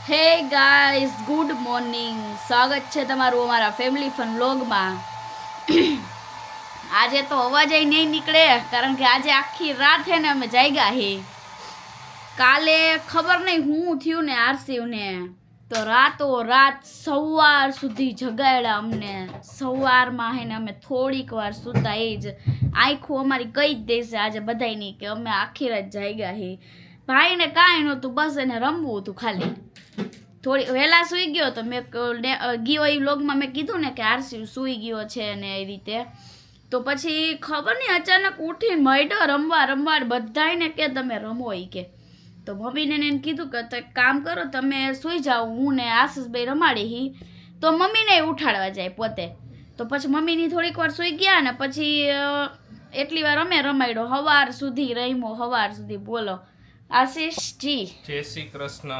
હે guys, good morning. સ્વાગત છે તમારું અમારા ફેમિલી ફન વ્લોગમાં. આજે તો અવાજ નહીં નીકળે કારણ કે આજે આખી રાત હે ને અમે જાગ્યા હે. કાલે ખબર નહીં હું થયું ને આરસીવને તો રાત સવાર સુધી જગાડ્યા અમને. સવારમાં હે ને અમે થોડીક વાર સૂતા એ જ આંખું અમારી કહી જ દેશે આજે બધાયની કે અમે આખી રાત જાગ્યા હે. ભાઈને કાંઈ નહોતું, બસ એને રમવું હતું ખાલી. થોડી વહેલા સૂઈ ગયો તો મેં ગયો એ વ્લોગમાં મેં કીધું ને કે આરસી સૂઈ ગયો છે ને એ રીતે. તો પછી ખબર નહીં અચાનક ઉઠીને મયડો રમવા બધાને કે તમે રમો એ કે. તો મમ્મીને એને કીધું કે તો કામ કરો, તમે સૂઈ જાઓ, હું ને આશીષભાઈ રમાડી હી. તો મમ્મીને ઉઠાડવા જાય પોતે. તો પછી મમ્મીની થોડીક વાર સૂઈ ગયા ને પછી એટલી વાર અમે રમાડ્યો સવાર સુધી રમ્યો સવાર સુધી. બોલો આશીષજી. જય શ્રી કૃષ્ણ.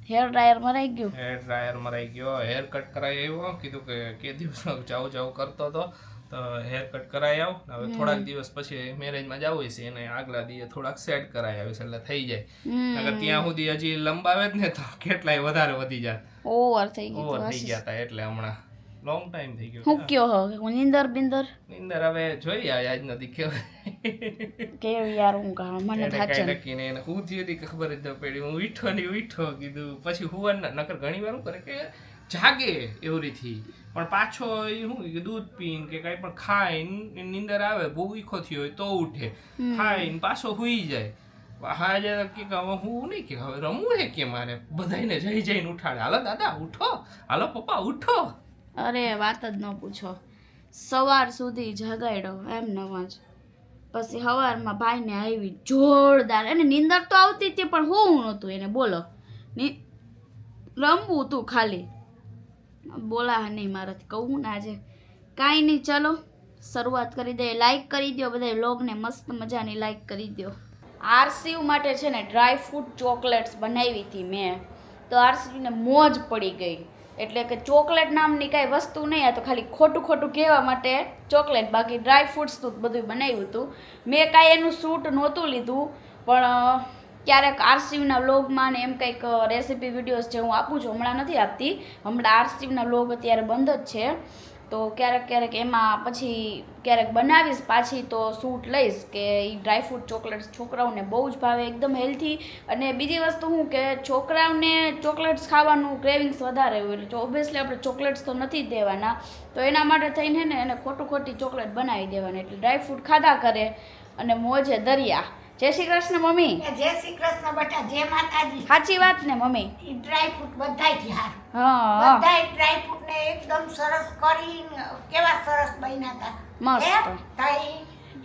હેર ડ્રાયર મરાઈ ગયું. હેર ડ્રાયર મરાઈ ગયો. હેર કટ કરાવી આવ્યો. કીધું કે દિવસ જાઉં કરતો હતો તો હેર કટ કરાવી આવ. હવે થોડાક દિવસ પછી મેરેજમાં જવું છે એને આગલા દિવસે થોડાક સેટ કરાવી આવીશ એટલે થઈ જાય. નકર ત્યાં સુધી હજી લંબાવે જ ને તો કેટલાય વધારે વધી જાય. ઓવર થઈ ગયા હતા એટલે હમણાં લોંગ ટાઈમ થઈ ગયો. હું કયો હવે નીંદર હવે જોઈએ આજ નથી કેવી યાર હું કહા મને થાચે નક્કી ને હું થયું કે ખબર જ ન પડી. હું વીઠો કીધું પછી હુવન નકર ઘણી વાર કરે કે જાગે એવરીથી પણ પાછો એ શું દૂધ પીને કે કઈ પણ ખાઈને નીંદર આવે બહુ વીખો થયો હોય તો ઉઠે, ખાઈને પાછો હુઈ જાય. હાજે કે હવે હું નહીં કે હવે રમવું હે કે મારે બધાને જઈને ઉઠાડે. હાલો દાદા ઉઠો, હાલો પપ્પા ઉઠો. અરે વાત જ ન પૂછો. સવાર સુધી જગાડ્યો એમ નવાજ. પછી સવારમાં ભાઈને આવી જોરદાર. એને નીંદર તો આવતી હતી પણ હું નહોતું એને. બોલો રમવું તું ખાલી. બોલા નહીં મારાથી કહું ને આજે કાંઈ નહીં. ચલો શરૂઆત કરી દે. લાઈક કરી દો બધા વ્લોગને, મસ્ત મજાની લાઈક કરી દો. આરસીવ માટે છે ને ડ્રાય ફ્રૂટ ચોકલેટ્સ બનાવી હતી મેં. તો આરસીવને મોજ પડી ગઈ. એટલે કે ચોકલેટ નામની કાંઈ વસ્તુ નહીં, આ તો ખાલી ખોટું કહેવા માટે ચોકલેટ. બાકી ડ્રાય ફ્રૂટ્સ તો બધું બનાવ્યું હતું. મેં કાંઈ એનું શૂટ નહોતું લીધું પણ ક્યારેક આરસીવના વ્લોગમાં ને એમ કંઈક રેસીપી વિડીયોઝ જે હું આપું છું, હમણાં નથી આપતી. હમણાં આરસીવના વ્લોગ અત્યારે બંધ જ છે. તો ક્યારેક એમાં પછી ક્યારેક બનાવીશ પાછી તો શૂટ લઈશ કે એ ડ્રાયફ્રૂટ ચોકલેટ્સ છોકરાઓને બહુ જ ભાવે, એકદમ હેલ્થી. અને બીજી વસ્તુ શું કે છોકરાઓને ચોકલેટ્સ ખાવાનું ક્રેવિંગ્સ વધારે હોય એટલે ઓબ્વિયસલી આપણે ચોકલેટ્સ તો નથી જ દેવાના. તો એના માટે થઈને ને એને ખોટી ચોકલેટ બનાવી દેવાની એટલે ડ્રાયફ્રૂટ ખાધા કરે અને મોજે દરિયા. જય શ્રી કૃષ્ણ મમ્મી. જય શ્રી કૃષ્ણ બેટા. જય માતાજી. સાચી વાત ને મમ્મી? ઈ ડ્રાય ફ્રૂટ બધાય થી હાર. હા બધાય ડ્રાય ફ્રૂટ ને એકદમ સરસ કરીને કેવા સરસ બન્યા હતા. મસ્ત. તઈ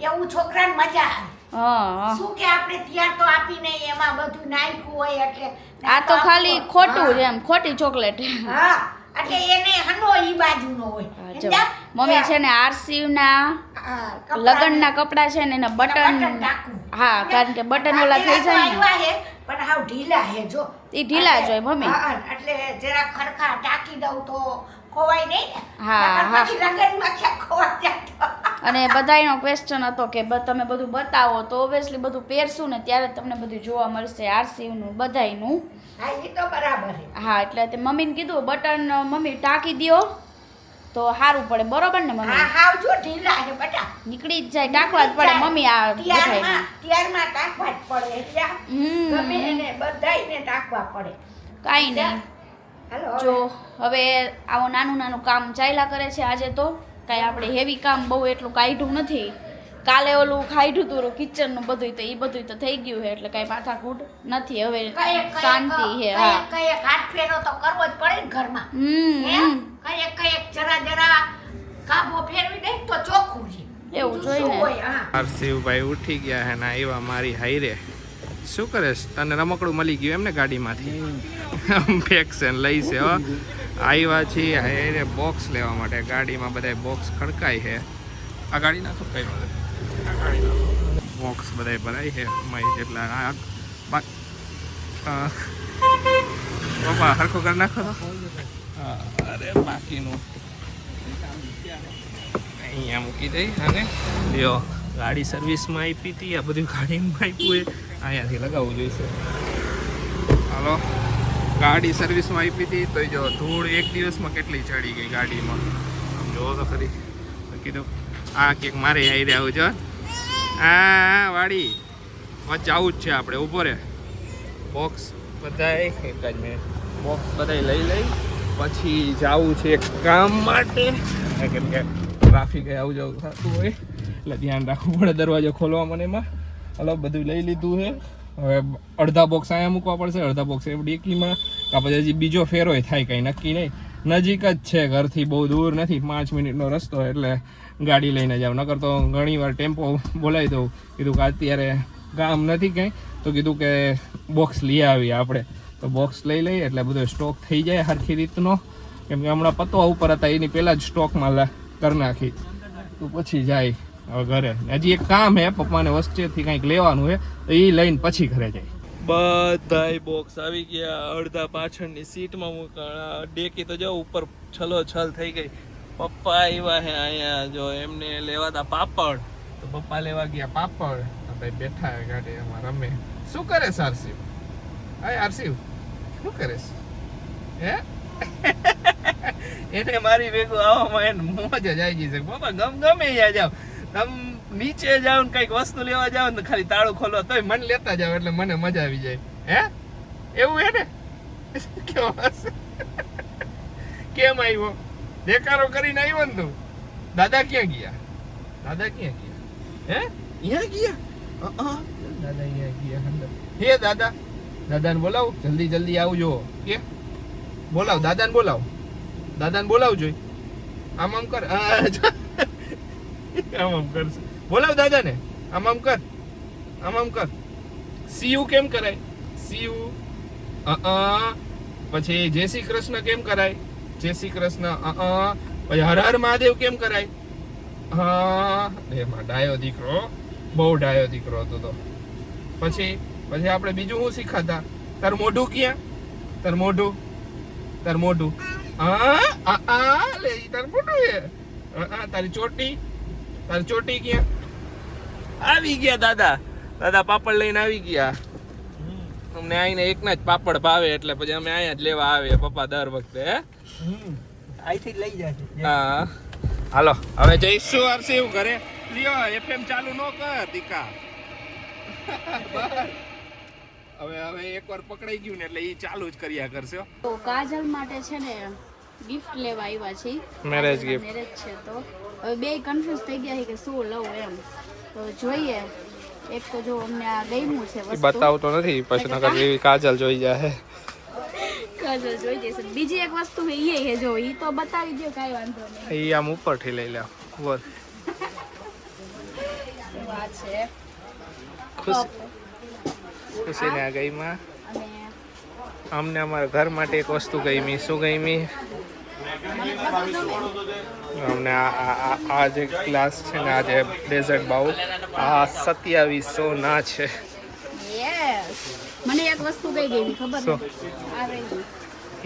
એવું છોકરાને મજા આવે. હા શું કે આપણે ત્યાર તો આપીને એમાં બધું નાખ્યું હોય એટલે આ તો ખાલી ખોટું જ એમ, ખોટી ચોકલેટ. હા એટલે એને હનો ઈ બાજુનો હોય. મમ્મી છે ને આરસીવના લગનના કપડા છે ને એના બટન. હા કારણ કે બટન ઓલા થઈ જાય ને પણ હાવ ઢીલા હે જો. એ ઢીલા જ હોય મમ્મી. એટલે જરા ખરખા ટાકી દઉં તો ખોવાય નહીં ને. હા પછી લગનમાં ક્યાં ખોવાય જાય. અને બધાયનો ક્વેશ્ચન હતો કે તમે બધું બતાવો તો ઓબ્વિયસલી બધું પહેરશું ને ત્યારે તમને બધું જોવા મળશે આરસીવનું બધાયનું. હા એ તો બરાબર છે. હા એટલે તે મમ્મીને કીધું બટન મમ્મી ટાંકી દ્યો તો સારું પડે. બરોબર ને મમ્મી? હા હાવ જો ઢીલા છે બેટા. નીકળી જ જાય, ટાંકવા જ પડે મમ્મી. આ બધાયને ત્યારમાં ટાંકવા જ પડે એટલે ગમે એને બધાયને ટાંકવા પડે. કાંઈ નહીં. જો હવે આવો નાનું કામ ચાલ્યા કરે છે. આજે તો કાંઈ આપણે હેવી કામ બહુ એટલું કાઢ્યું નથી. કાલે ઓલું ખાઈડું હતું કિચનનું બધું, તો એ બધું તો થઈ ગયું છે એટલે કાંઈ માથાકૂટ નથી. હવે શાંતિ છે. હા કઈક હાથ ફેરો તો કરવો જ પડે ને ઘરમાં. કઈક જરા કાબો ફેરવી દે તો ચોખ્ખું છે. એવું જોઈને હરશિવભાઈ ઉઠી ગયા હે ને આવ્યા મારી હાઈરે. શું કરે છે? તને રમકડું મળી ગયું એમને ગાડીમાંથી? ફેક્શન લઈ છે હો. આવ્યા છીએ હાઈરે બોક્સ લેવા માટે. ગાડીમાં બધા બોક્સ ખડકાય છે. આ ગાડી નાખો કઈ બોક્સ બધા ભરાય છે જેટલા. પપ્પા હરખો કરી નાખો તો. અરે બાકીનું અહીંયા મૂકી દઈ. અને લ્યો ગાડી સર્વિસમાં આપી હતી. આ બધું ગાડીમાં આપ્યું એ અહીંયાથી લગાવવું જોઈશે. હાલો ગાડી સર્વિસમાં આપી હતી તો જો ધૂળ એક દિવસમાં કેટલી ચડી ગઈ ગાડીમાં. આમ જોવો તો ખરી. કીધું આ ક્યાંક મારે આવી આવું છો. હા વાડી વચ્ચે આવું જ છે આપણે. ઊભો રહે. બોક્સ બધાય એક જ મિનિટ. બોક્સ બધાય લઈ પછી જવું છે કામ માટે, કેમ કે ટ્રાફિક આવું જવું થતું હોય એટલે ધ્યાન રાખવું પડે દરવાજો ખોલવા મને એમાં. હલો બધું લઈ લીધું છે. હવે અડધા બોક્સ અહીંયા મૂકવા પડશે, અડધા બોક્સ એ ડીકીમાં, કાં પછી હજી બીજો ફેરોય થાય કંઈ નક્કી નહીં. નજીક જ છે ઘરથી, બહુ દૂર નથી, 5 મિનિટનો રસ્તો, એટલે ગાડી લઈને જાવ. નકર તો ઘણી વાર ટેમ્પો બોલાવી દઉં. કીધું કે અત્યારે કામ નથી કંઈ, તો કીધું કે બોક્સ લઈ આવીએ આપણે. તો બોક્સ લઈ લઈએ એટલે બધો સ્ટોક થઈ જાય સરખી રીતનો, કેમ કે હમણાં પતવા ઉપર હતા એની પહેલાં જ સ્ટોકમાં કરી નાખી તો પછી જાય હવે ઘરે. હજી એક કામ હે, પપ્પાને વચ્ચેથી કંઈક લેવાનું છે તો એ લઈને પછી ઘરે જાય. બધાય બોક્સ આવી ગયા, અડધા પાછળની સીટમાં મૂકાણા. ડેકી તો જો ઉપર છલો છલ થઈ ગઈ. પપ્પા આવ્યા હે અહીંયા, જો એમને લેવા હતા પાપડ, તો પપ્પા લેવા ગયા પાપડ. ભાઈ બેઠા હે ગાડીમાં રમે. શું કરે છે આરસીવ? હાય આરસીવ, શું કરે છે હે? એને મારી ભેગું આવવામાં એને મોજ જ આવી જશે. પપ્પા ગમે ત્યાં જાવ, તમે નીચે જાવ ને કઈક વસ્તુ લેવા જાવ ને ખાલી તાળું ખોલો તોય મને લેતા જાવ એટલે મને મજા આવી જાય. હે એવું હે ને? કેમ આવ્યો? દેખાડો કરીને આવ્યો ને તું? દાદા ક્યાં ગયા? દાદા ક્યાં ગયા? હે અહીંયા ગયા? દાદા અહીંયા ગયા અંદર. હે દાદા, દાદાને બોલાવ, જલ્દી જલ્દી આવજો. કે બોલાવ દાદાને, બોલાવ દાદાને, બોલાવજો. આમ આમ કર, આમ આમ કરશે. બોલાવ દાદાને, આમ આમ કર, આમ આમ કર. સીયુ કેમ કરાય? સીયુ. પછી જય શ્રી કૃષ્ણ કેમ કરાય? જય શ્રી કૃષ્ણ. પછી હર હર મહાદેવ કેમ કરાય? હા એમાં ડાયો દીકરો, બહુ ડાયો દીકરો હતો તો. પછી આપણે બીજું શું શીખાતા? તાર મોઢું ક્યાં? તાર મોઢું, તાર મોઢું. લે તાર મોઢું હે. તારી ચોટી, તારી ચોટી ક્યાં? આવી ગયા દાદા. દાદા પાપડ લઈને આવી ગયા. અમને આઈને એકના જ પાપડ ભાવે એટલે પછી અમે અહીંયા જ લેવા આવીએ પપ્પા દર વખતે. હે અહીંથી લઈ જાય. હા હાલો હવે જઈશું. આરસી એવું ઘરે લ્યો, એફએમ ચાલુ ન કર દીકા. હવે એકવાર પકડાઈ ગયું ને એટલે એ ચાલુ જ કર્યા કરશે. તો કાજલ માટે છે ને ગિફ્ટ લેવા આવ્યા છે, મેરેજ ગિફ્ટ. મેરેજ છે તો હવે બે કન્ફ્યુઝ થઈ ગયા છે કે શું લઉં એમ. તો જોઈએ, એક તો જો અમને આ ગમ્યું છે વસ્તુ, બતાવતો નથી પછી નકર એવી કાજલ જોઈ જાય. કાજલ જોઈ જશે. બીજી એક વસ્તુ એ છે, જો ઈ તો બતાવી દો, કાઈ વાંધો નહીં. એ આમ ઉપરથી લઈ લે. બોલ આ છે ખુશીને આ ગઈમાં. અને અમને અમારા ઘર માટે એક વસ્તુ ગમી. શું ગમી? અમને આ જે ગ્લાસ છે ને, આ જે ડેઝર્ટ બાઉલ, આ 2700 ના છે. યસ, મને એક વસ્તુ કઈ ગઈ ખબર શું? છે? આ રહી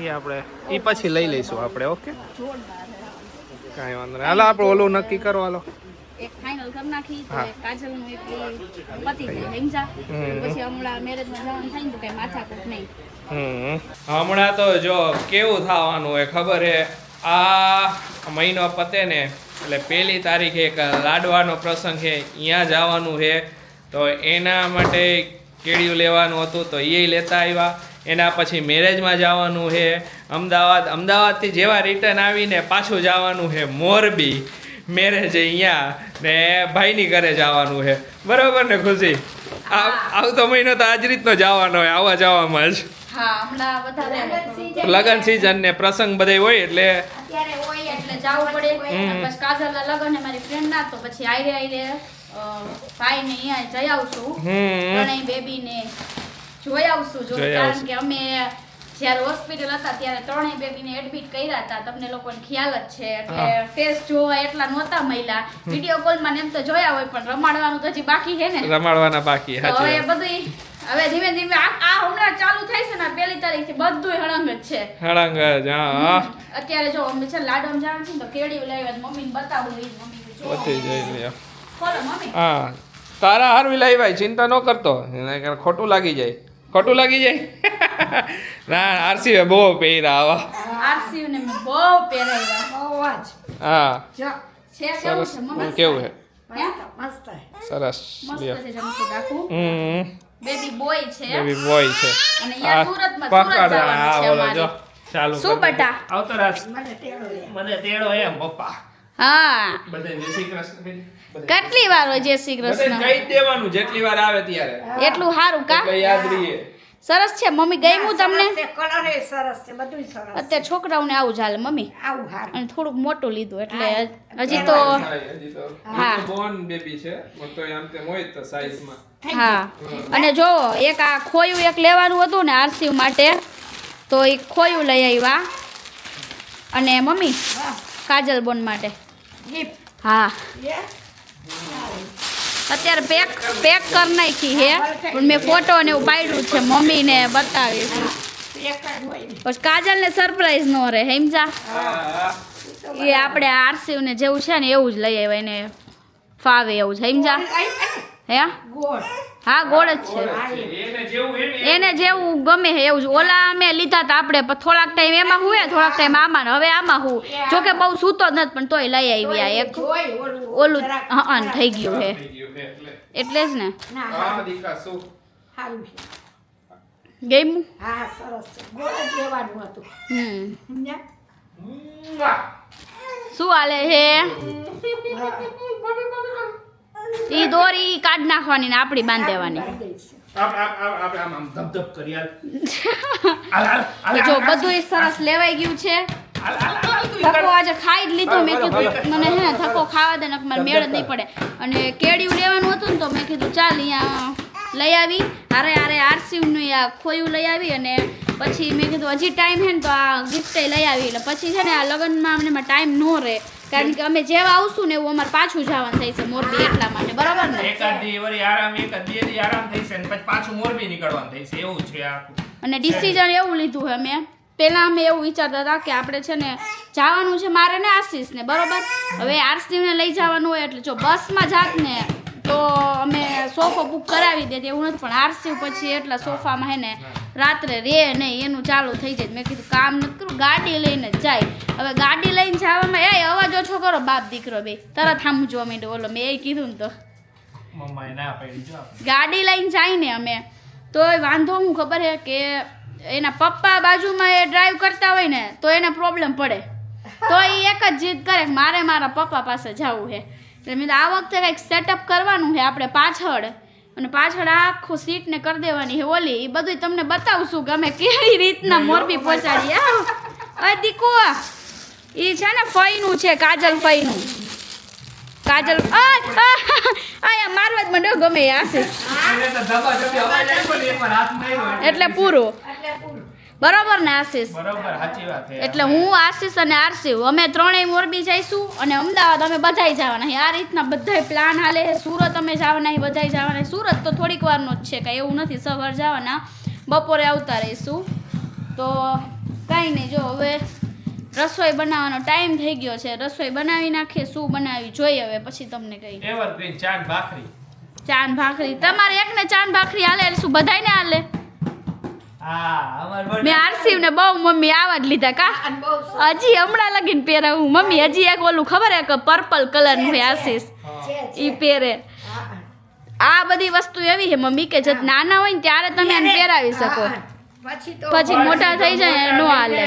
એ આપણે એ પછી લઈ લઈશું આપણે. ઓકે જોરદાર છે. કાંઈ વાંધો નહીં. હાલો આપણે ઓલું નક્કી કરો. હાલો એક ફાઇનલ કરી નાખી તો હા. એક કાજલનું એક પતિ જાય સમજા. પછી હમણાં મેરેજમાં જવાનું થાય ને તો કઈ માથાકૂટ નહીં. હમણાં તો જો કેવું થવાનું હોય ખબર હે, આ મહિનો પતે ને એટલે 1 તારીખે એક લાડવાનો પ્રસંગ છે, અહીંયા જવાનું છે. તો એના માટે કેળિયું લેવાનું હતું તો એ લેતા આવ્યા. એના પછી મેરેજમાં જવાનું છે અમદાવાદથી જેવા રિટર્ન આવીને પાછું જવાનું છે મોરબી. મેરેજ અહીંયા ને ભાઈની ઘરે જવાનું છે. બરોબર ને ખુશી? આવતો મહિનો તો આજ રીતનો જવાનો હોય, આવવા જવામાં જ. હા, હમણાં વધારે લગન સિઝન ને પ્રસંગ બધા હોય એટલે અત્યારે હોય એટલે જવું પડે. બસ કાજલના લગન ને મારી ફ્રેન્ડ ના, તો પછી આયરે ભાઈ ને અહીંયા જઈ આવશું. ત્રણેય બેબી ને જોઈ આવશું. જો કારણ કે અમે જ્યારે હોસ્પિટલ હતા ત્યારે ત્રણેય બેબીને એડમિટ કર્યા હતા, તમને લોકોને ખ્યાલ જ છે. એટલે ફેસ જોવા એટલા નહોતા મળ્યા. વિડીયો કોલમાં એમ તો જોયા હોય પણ રમાડવાનું તો હજી બાકી છે ને. રમાડવાના બાકી. તો હવે બધું હવે ધીમે ધીમે આ હમણાં ચાલુ થાય છે ને 1 તારીખથી બધું હળંગ જ છે. હળંગ જ. હા અત્યારે જો અમે છે લાડવા જવાનું છે ને તો કેળિયું લાવ્યા, મમ્મીને બતાવું. એ મમ્મી જો બધી જોઈ લે. ખોલો મમ્મી. હા તારા હારવી લાવ્યા, ચિંતા ન કરતો, એને ખોટું લાગી જાય. ખોટું લાગી જાય ના આરસી બહુ પહેર્યા આવા આરસીયુ ને મેં બહુ પહેરાવ્યા. બહુ જ હા જો છે કેવું સરસ છે મમ્મી? કેવું છે મસ્ત મસ્ત સરસ મસ્ત લ્યો. છે જમશેદ આખું. બેબી બોય છે બેબી બોય છે અને અહીંયા સુરતમાં સુરત પકડ જવાનું આ છે બોલો અમારે. જો ચાલુ શું કરી દે. બટા? આવતો રાસ મને ટેડો લે મને તેડો એમ પપ્પા હા બધે જય શ્રી કૃષ્ણ બેન. બધે. કેટલી વાર હોય જય શ્રી બધે કૃષ્ણ? કહી જ દેવાનું જેટલી વાર આવે ત્યારે એટલું સારું કા? એટલે યાદ રહીએ સરસ છે મમ્મી, ગમ્યું તમને? કલર એ સરસ છે બધું સરસ અત્યારે છોકરાઓને આવું ચાલે મમ્મી, આવું હારું અને થોડુંક મોટું લીધું એટલે હજી તો હજી તો હા. બોર્ન બેબી છે પણ તો આમ તેમ હોય તો સાઈઝમાં હા. અને જો એક આ ખોયું એક લેવાનું હતું ને આરસીયુ માટે, તો એ ખોયું લઈ આવ્યા. અને મમ્મી કાજલ બોન માટે ગિફ્ટ હા યે અત્યારે પેક કરી નાખી હે, પણ મેં ફોટો ને એવું પાડ્યું છે, મમ્મીને બતાવીશ. એક જ હોય ને પછી કાજલને સરપ્રાઈઝ ન રહે સમજા. હા એ આપણે આરસીયુ ને જેવું છે ને એવું જ લઈ આવ્યા, એને ફાવે એવું છે સમજા. હે ગોળ હા ગોળ જ છે, એને જેવું એમ એને જેવું ગમે છે એવું જ. ઓલા અમે લીધા હતા આપણે, પણ થોડાક ટાઈમ એમાં હુએ, થોડાક ટાઈમ આમાં, ને હવે આમાં હું જોકે બહુ સૂતો જ નથી, પણ તોય લઈ આવ્યા એક. જોઈ ઓલું હા થઈ ગયું છે થઈ ગયું છે એટલે એટલે જ ને. ના હા દીકા શું હારું છે ગમ્યું? હા સરસ છે ગોળ જ લેવાનું હતું સમજ્યા શું હાલે છે? ઈ દોરી કાઢ નાખવાની ને આપણી બાંધ દેવાની. આપણે આમ ધબધબ કરી હાલ હાલ તો જો બધું સરસ લેવાઈ ગયું છે. થકો આજે ખાઈ જ લીધો. મેં કીધું મને હે થકો ખાવા દે ને મારે મેળ જ નહીં પડે. અને કેળિયું લેવાનું હતું ને તો મેં કીધું ચાલ અહીંયા લઈ આવી. હારે હારે આરસીયુનું આ ખોયું લઈ આવી. અને પછી મેં કીધું હજી ટાઈમ છે ને તો આ ગિફ્ટ લઈ આવી. એટલે પછી છે ને આ લગ્નમાં અમને ટાઈમ ન રહે, કારણ કે અમે જેવા આવશું ને એવું અમારે પાછું જવાનું થાય છે મોરબી, એટલા માટે. બરાબર ને? એકાદ દી વળી આરામ, એકાદ બે દી આરામ થઈ છે ને પછી પાછું મોરબી નીકળવાનું થઈ છે એવું છે આખું. અને ડિસિઝન એવું લીધું છે અમે. પહેલાં અમે એવું વિચારતા હતા કે આપણે છે ને જવાનું છે મારે ને આશીષને, બરોબર. હવે આરસીને લઈ જવાનું હોય એટલે જો બસમાં જાત ને તો અમે સોફો બુક કરાવી દે એવું નથી, પણ આરસી પછી એટલા સોફામાં હે ને રાત્રે રે નહીં, એનું ચાલુ થઈ જાય. મેં કીધું કામ નથી કરું, ગાડી લઈને જ જાય. હવે ગાડી લઈને જવામાં એ અવાજ ઓછો કરો બાપ દીકરો બે, તરત સામું જોવા માંડ્યો. ઓલો મેં એ કીધું ને તો મમ્માએ ના પાડી જો આપણે. ગાડી લઈને જાય ને અમે તોય વાંધો હું ખબર છે કે એના પપ્પા બાજુમાં એ ડ્રાઈવ કરતા હોય ને તો એને પ્રોબ્લેમ પડે, તો એ એક જ જીદ કરે કે મારે મારા પપ્પા પાસે જવું છે. એટલે મેં આ વખતે કંઈક સેટઅપ કરવાનું છે આપણે પાછળ, અને પાછળ આખું સીટ ને કરી દેવાની છે ઓલી. એ બધું તમને બતાવશું કે અમે કેવી રીતના મોરબી પહોંચાડીએ. આ દીકો એ છે ને ફઈનું છે, કાજલ ફઈનું. કાજલ આ મારવા જ માંડ્યો ગમે એ આશીષ, એને તો ધબા ધબી અવાજ આવ્યો ને એકવાર હાથ માર્યો એટલે પૂરું. બરોબર ને આશીષ? બરોબર સાચી વાત છે. એટલે હું આશીષ અને આરસી અમે ત્રણેય મોરબી જઈશું, અને અમદાવાદ અમે બધાય જવાના છે. આ રીતના બધાય પ્લાન હાલે. સુરત અમે જવાના છે, બધાય જવાના છે. સુરત તો થોડીક વારનું જ છે, કાંઈ એવું નથી. સવાર જવાના, બપોરે આવતા રહીશું. તો કાંઈ નહીં, જો હવે રસોઈ બનાવવાનો ટાઈમ થઈ ગયો છે. રસોઈ બનાવી નાખીએ, શું બનાવી જોઈએ હવે પછી તમને કહી. એવરગ્રીન ચાન ભાખરી. ચાન ભાખરી તમારે એકને ચાન ભાખરી હાલે એટલે શું બધાયને હાલે? હા અમાર મેં આરસી ને બહુ મમ્મી આવા જ લીધા કા, અને બહુ હજી હમણાં લગીને પહેરાવું. મમ્મી હજી એક ઓલું ખબર એક પર્પલ કલર નું આશીષ છે ઈ પહેરે. આ બધી વસ્તુ એવી છે મમ્મી કે જત નાના હોય ને ત્યારે તમે એને પહેરાવી શકો, પછી તો પછી મોટા થઈ જાય નો હાલે.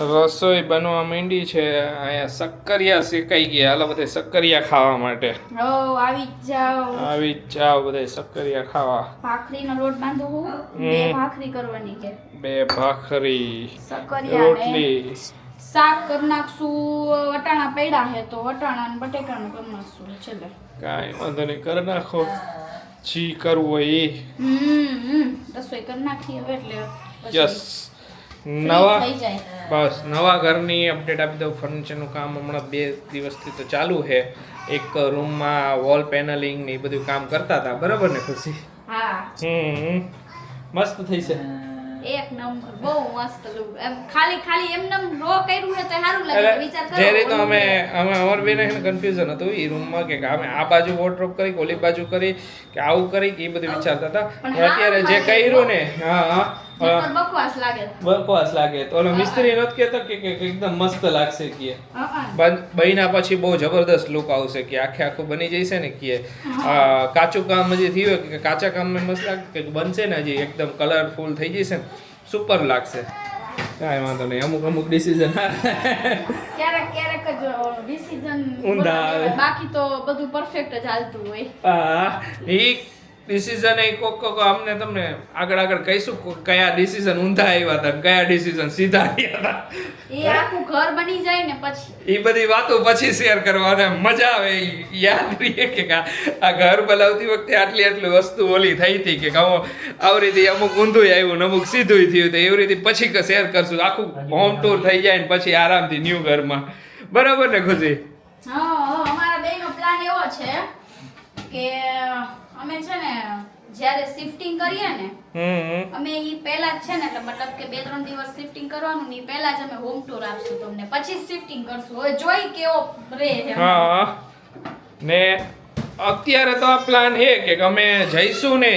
રસોઈ બનવા માંડી છે. અહીંયા શક્કરિયા શેકાઈ ગયા. હાલો બધા શક્કરિયા ખાવા માટે હો આવી જ જાઓ. આવી જ જાઓ બધા શક્કરિયા ખાવા. ભાખરીનો લોટ બાંધો હું, બે ભાખરી કરવાની કે બે ભાખરી, સકરિયા ને રોટલી. શાક કરી નાખશું. વટાણા પડ્યા છે તો વટાણા ને બટેકાનું કરી નાખશું છેલ્લે. કાંઈ વાંધો નહીં, કરી નાખો જી કરવું હોય એ. રસોઈ કરી નાખી હવે એટલે પછી યસ. free નવા થઈ જાય. બસ નવા ઘરની અપડેટ આપી દઉં. ફર્નિચરનું કામ હમણાં 2 દિવસથી તો ચાલુ છે. એક રૂમમાં વોલ પેનલિંગ ને એ બધું કામ કરતા હતા, બરાબર ને ખુશી? હા મસ્ત થઈ છે. એક નંબર બહુ મસ્ત લુક એમ ખાલી એમને રો કર્યું છે તો સારું લાગે એટલે વિચાર કરો જે રીતે ઓલું અમે અમાર બેને કન્ફ્યુઝન હતું એ રૂમમાં કે અમે આ બાજુ વોર્ડરોબ કરી ઓલી બાજુ કરી કે આવું કરી કે એ બધું વિચારતા હતા પણ પણ અત્યારે જે હારું કર્યું ને હા નકર બકવાસ લાગે બકવાસ લાગે તો ઓલો મિસ્ત્રી નથી કહેતો કે એકદમ મસ્ત લાગશે કે હા બન્યા પછી બહુ જબરદસ્ત લુક આવશે કે આખું બની જશે ને કે કાચું કામ હજી થયું કે કાચા કામમાં મસ્ત લાગે કે બનશે ને હજી એકદમ કલરફુલ થઈ જશે ને સુપર લાગશે કાંઈ વાંધો નહીં અમુક ડિસિઝન ક્યારેક જ ડિસિઝન ઊંધા આવે. બાકી તો બધું પરફેક્ટ જ હાલતું હોય એ ડિસિઝન એ કોક અમને તમને આગળ કહીશું કયા ડિસિઝન ઊંધા આવ્યા હતા કયા ડિસિઝન સીધા આવ્યા હતા એ આખું ઘર બની જાય ને પછી એ બધી વાતો પછી શેર કરવાના મજા આવે યાદ રહીએ કે આ ઘર બનાવતી વખતે આટલી વસ્તુ ઓલી થઈ હતી કે આવી રીતે અમુક ઊંધું આવ્યું ને અમુક સીધું થયું તો એવી રીતે પછી શેર કરશું આખું હોમ ટૂર થઈ જાય ને પછી આરામથી ન્યૂ ઘરમાં બરાબર ને ખુશી હા અમારા બેનો પ્લાન એવો છે કે અમે છે ને જ્યારે શિફ્ટિંગ કરીએ ને અમે ઈ પહેલા જ છે ને એટલે મતલબ કે 2-3 દિવસ શિફ્ટિંગ કરવાનું ને ઈ પહેલા જ અમે હોમ ટૂર આપશું તમને પછી શિફ્ટિંગ કરશું હવે જોઈ કેવો રહે છે હા ને અત્યારે તો આ પ્લાન છે કે અમે જઈશું ને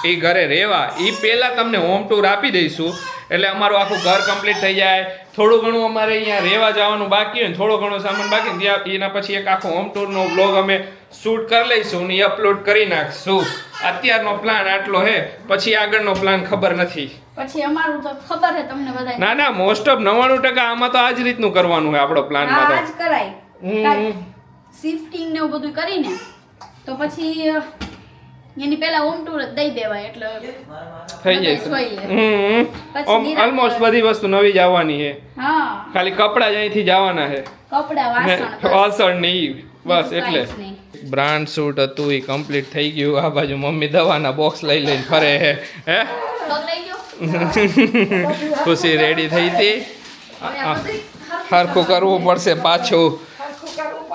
એ ઘરે રહેવા એ પહેલા તમને હોમ ટૂર આપી દઈશું એટલે અમારું આખું ઘર કમ્પ્લીટ થઈ જાય થોડું ઘણું અમારે અહીંયા રહેવા જવાનું બાકી હોય ને થોડો ઘણો સામાન બાકી હોય ત્યાં એના પછી એક આખો હોમ ટૂરનો બ્લોગ અમે શૂટ કરી લઈશું ને એ અપલોડ કરી નાખશું અત્યારનો પ્લાન આટલો છે પછી આગળનો પ્લાન ખબર નથી પછી અમારું તો ખબર છે તમને બધાય ના મોસ્ટ ઓફ 99% આમાં તો આ જ રીતનું કરવાનું હોય આપણો પ્લાનમાં આજ તો કરાય શિફ્ટિંગ ને એવું બધું કરીને તો પછી એની પહેલા હોમ ટૂર જ દઈ દેવાય એટલે થઈ બધાય જોઈ લે. પછી નિરાંત ઓલમોસ્ટ બધી વસ્તુ નવી જ આવવાની છે હા ખાલી કપડા જ અહીંથી જવાના છે કપડા વાસણ બસ. વાસણ ને ઈ બસ બીજું એટલે કાંઈ જ નહીં. બ્રાન્ડ સૂટ હતું એ કમ્પ્લીટ થઈ ગયું આ બાજુ મમ્મી દવાના બોક્સ લઈ લઈને ફરે હે હે પગ લઈ ગયો ખુશી રેડી થઈ હતી હવે આ બધું હરખું કરવું પડશે પાછું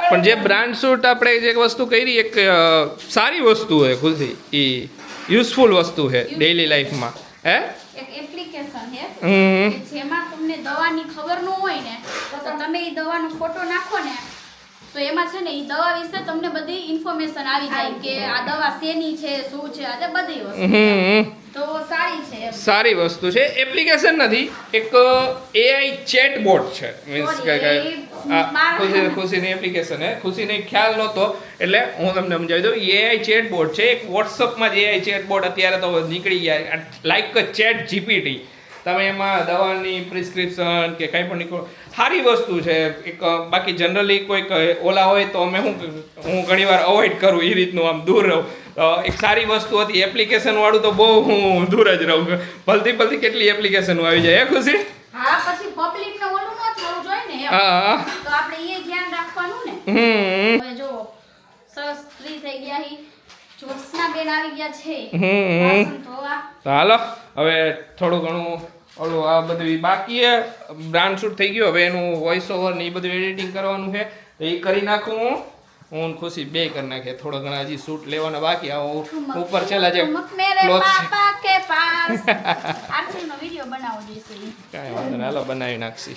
પણ જે બ્રાન્ડ સૂટ આપણે જે વસ્તુ કરી એક સારી વસ્તુ છે ખુશી એ યુઝફુલ વસ્તુ છે ડેઈલી લાઈફમાં હે એક એપ્લિકેશન છે હમ કે જેમાં તમને દવાની ખબર ન હોય ને તો તમે એ દવાનો ફોટો નાખો ને તો એમાં છે ને એ દવા વિશે તમને બધી ઇન્ફોર્મેશન આવી જાય કે આ દવા શેની છે શું છે આ તે બધી વસ્તુ હમ તો સારી છે એમ. સારી વસ્તુ છે એપ્લિકેશન નથી એક એઆઈ ચેટબોટ છે મીન્સ કે ખુશીની એપ્લિકેશન હે ખુશીને ખ્યાલ નહોતો એટલે હું તમને સમજાવી દઉં એઆઈ ચેટબોટ છે એક વોટ્સઅપમાં જ એઆઈ ચેટબોટ અત્યારે તો નીકળી ગયા લાઈક ચેટ જીપીટી તમે એમાં દવાની પ્રિસ્ક્રિપ્શન કે કંઈ પણ નીકળો સારી વસ્તુ છે એક બાકી જનરલી કોઈક ઓલા હોય તો અમે હું ઘણીવાર અવોઇડ કરું એ રીતનું આમ દૂર રહું એક સારી વસ્તુ હતી એપ્લિકેશન વાળું તો બહુ હું દૂર જ રહું ભલતી કેટલી એપ્લિકેશનો આવી જાય હે ખુશી હા પછી પબ્લિક ને ઓલું ન થવું જોઈએ ને એમ. હા તો આપણે એ ધ્યાન રાખવાનું ને હવે જો સરસ ફ્રી થઈ ગયા હી જ્યોત્સના બેન આવી ગયા છે વાસણ ધોવા તો હાલો હવે થોડું ઘણું ઓલું આ બધું બાકી છે બ્રાન્ડ શૂટ થઈ ગયું હવે એનું વોઇસ ઓવર ને એ બધું એડિટિંગ કરવાનું છે એ કરી નાખું હું ખુશી બે કરી નાખીએ થોડો ઘણા હજી શૂટ લેવાના બાકી આવો ઉપર છેલ્લા જે ઠુમક મેરે ક્લોથ છે પાપા કે પાસ આરસીનો વિડિયો બનાવો જોઈશે ઈ. કાંઈ વાંધો નહીં હાલો બનાવી નાખશી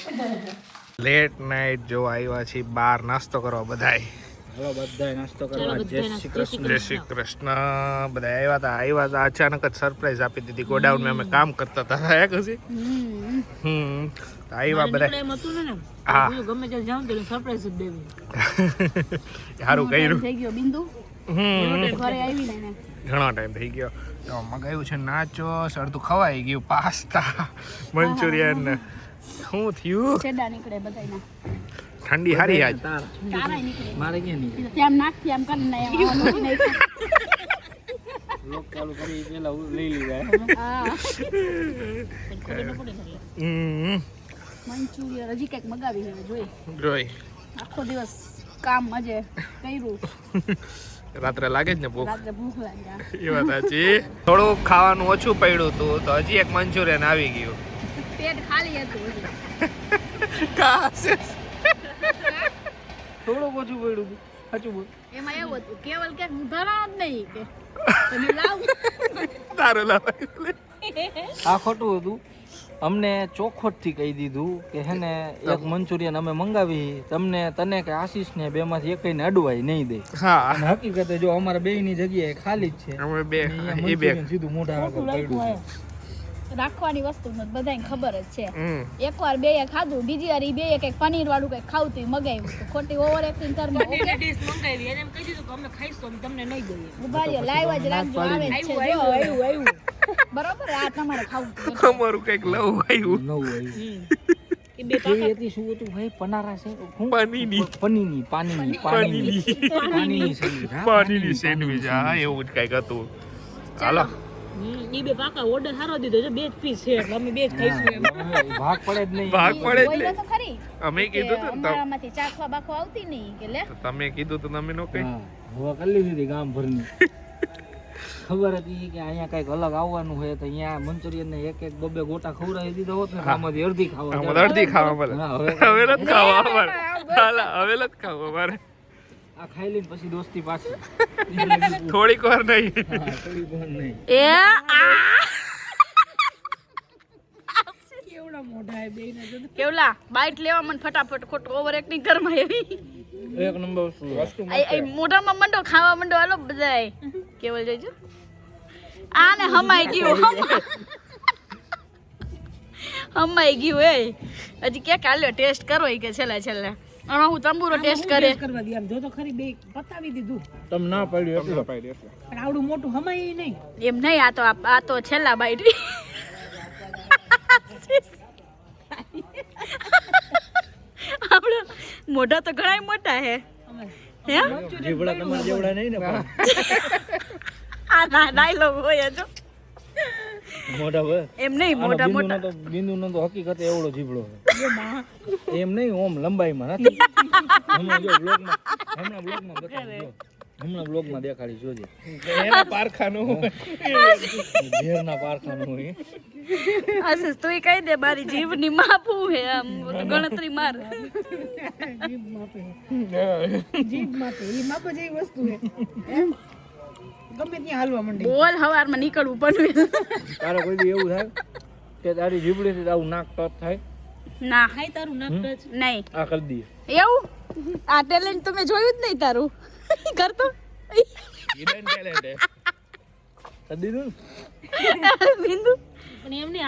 લેટ નાઇટ જો આવ્યા છીએ બહાર નાસ્તો કરવા બધાય હાલો બધાય નાસ્તો કરવા જય શ્રી કૃષ્ણ જય શ્રી કૃષ્ણ બધા આવ્યા હતા અચાનક જ સરપ્રાઈઝ આપી દીધી ગોડાઉનમાં અમે કામ કરતા હતા હે ખુશી તો આવ્યા બધા હા ગમે ત્યારે જાઉં તો સરપ્રાઈઝ જ દેવી સારું કર્યું થઈ ગયો બિંદુ ઘરે આવી ને ઘણો ટાઈમ થઈ ગયો તો મગાવ્યું છે નાચોસ અડધું ખવાઈ ગયું પાસ્તા મંચુરિયન શું થયું છેડા નીકળે બધાયના ઠંડી હારી આજ કારાય નીકળે મારે ક્યાં નહીં ત્યાં નાખથી આમ કરી ને એમ આમ નાખી લોક ચાલુ કરી પેલા લઈ લીધા હા હમ મંચુરિયન હજી કંઈક મગાવી હવે જોઈએ જોઈ આખો દિવસ કામ મજે કર્યું રાત્રે લાગે જ ને ભૂખ રાત્રે ભૂખ લાગ્યા એ વાત સાચી થોડું ખાવાનું ઓછું પડ્યું હતું તો હજી એક મંચુરિયન આવી ગયું પેટ ખાલી હતું હજી. કાશે થોડું ઓછું પડ્યું સાચું બોલ એમાં એવું હતું કેવલ કે હું ધરાણ જ નહીં કે તમે લાવ તારું લાવ આ ખોટું હતું. અમને ચોખવટથી કહી દીધું કે હે ને એક મંચુરિયન અમે મંગાવી તને કે આશીષને બેમાંથી એકઈને અડવાય નહીં દે. હા અને હકીકતે જો અમારા બેયની જગ્યાએ ખાલી જ છે. અમે બે અને અહીંયા મંચુરિયન સીધું મોઢા આગળ પડ્યું છે. રાખવાની વસ્તુ નથી, બધાને ખબર જ છે. હમ એકવાર બેયે ખાધું, બીજી વાર ઈ બેયે કંઈક પનીર વાળું કંઈક ખાવતું મગાવ્યું તો ખોટી ઓવર એક્ટિંગ કરવા પનીરની ડીશ મંગાવી એને એમ કહી દીધું કે અમે ખાઈશું અમે તમને નહીં દઈએ. ઉભા રહ્યો, લાઈવ જ રાખજો, આવે જ છે જો. આવ્યું બરોબર, આ તમારે ખાવું હતું. અમારું કઈક લવ આવ્યું નવું આવ્યું. એ બે કેવી હતી શું હતું ભાઈ પનારા છે શું? પાણીની પાણીની સેન્ડવીચ. હા, પાણીની સેન્ડવીચ હા એવું જ કઈક હતું. હાલો એ બે પાકા ઓર્ડર સારો દીધો છે, 2 જ પીસ છે એટલે અમે 2 જ ખાઈશું એમ. ભાગ પડે જ નહીં. ભાગ પડે જ બોલ્યો ને તો ખરી અમે કે કીધું તું ને અમારામાંથી ચાખવા બાખવા આવતી નહીં કે લે તમે કીધું તો તમે નો કઈ હા, હવે કરી લીધી હતી ગામ ભરની. ખબર હતી કે અહીંયા કઈક અલગ આવવાનું હોય તો અહીંયા મંચુરિયન ને એક બે ગોટા ખવડાવી દીધો હોત ને તો આમાંથી અડધી ખાવા આમાં અડધી ખાવા મળે. હા, હવે નથી ખાવા અમારે. હાલા હવે નથી ખાવા અમારે. આ ખાઈ લઈને પછી દોસ્તી પાછી. થોડીક વાર નહીં. હા, થોડી પણ નહીં. એ કેવડા મોઢા હે બેયના જો. કેવલા બાઈટ લેવા મને ફટાફટ ખોટું ઓવર એક્ટિંગ ઘરમાં એવી એક નંબર વસ્તુ મોઢામાં મંડો ખાવા મંડો હાલો બધાય કેવલ જોઈજો આને હમાઈ ગયું હમાઈ ગયું એ હજી કે કાલ્યો ટેસ્ટ કરો ઈ કે છેલ્લે છેલ્લે હવે હું તંબુરો ટેસ્ટ કરે કરવા દે આમ જો તો ખરી બે પતાવી દીધું તમે ના પાડ્યું એટલે પણ આવડું મોટું હમાય નહીં. એમ નહીં આ તો છેલ્લા બાઈટ આપણા મોઢા તો ઘણા મોટા હે હે જીવડા તમારા જેવડા નહીં ને પણ આ ડાયલોગ હોય જો મોઢા પર એમ નહીં મોટા મોટા બિંદુનો તો હકીકતે એવડો જીભડો છે. એમ નહીં ઓમ લંબાઈમાં નથી. હમણાં બ્લોગમાં બતાવજો. હમણાં બ્લોગમાં દેખાડી જોજે. એના પારખાનું ઝેરના પારખાનું હોય. આશીષ તું કહી દે મારી જીભની માપું હે આમ ગણતરી માર જીભ માપે એ માપે જેવી વસ્તુ છે એમ ગમે ત્યાં હાલવા માંડે. બોલ હવારમાં નીકળવું પણ તારે કોઈ દી એવું થાય કે તારી જીભડીથી આવું નાક ટચ થાય ના હાય તારું નાક ટચ નહીં આ કરી દઈએ. એવું આ ટેલેન્ટ તમે જોયું જ નહીં તારું કરતો હિડન ટેલેન્ટ હે. કરી દીધું ને? બિંદુ પણ એમને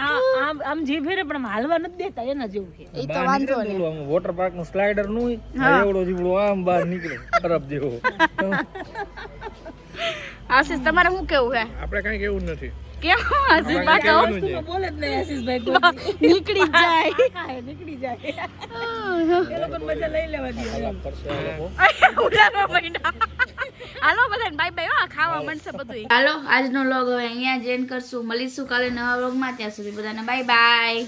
આમ જીભ હેરે પણ આમ હાલવા નથી દેતા એના જેવું છે. એ તો બહાર વાંધો નીકળે ને નહીં ઓલું આમ વોટર પાર્ક નું સ્લાઇડર નું હોય હા. એવડો જીભડો આમ બહાર નીકળે ખરાબ જેવો. આશીષ તમારે શું કેવું હે આપણે કઈ કેવું જ નથી. કેમ આશીષ બાકા બોલે જ નહીં આશીષભાઈ કોઈ. નીકળી જાય હા, નીકળી જાય એ લોકોને મજા લઈ લેવા દે. કરશે આ લોકો. ઉડાડવા માંડ્યા. હાલો બધાને બાય બાય હો ખાવા મળશે બધું. હાલો આજનો વ્લોગ હવે અહીંયા જ એન્ડ કરશું. મળીશું કાલે નવા વ્લોગમાં. ત્યાં સુધી બધાને બાય બાય.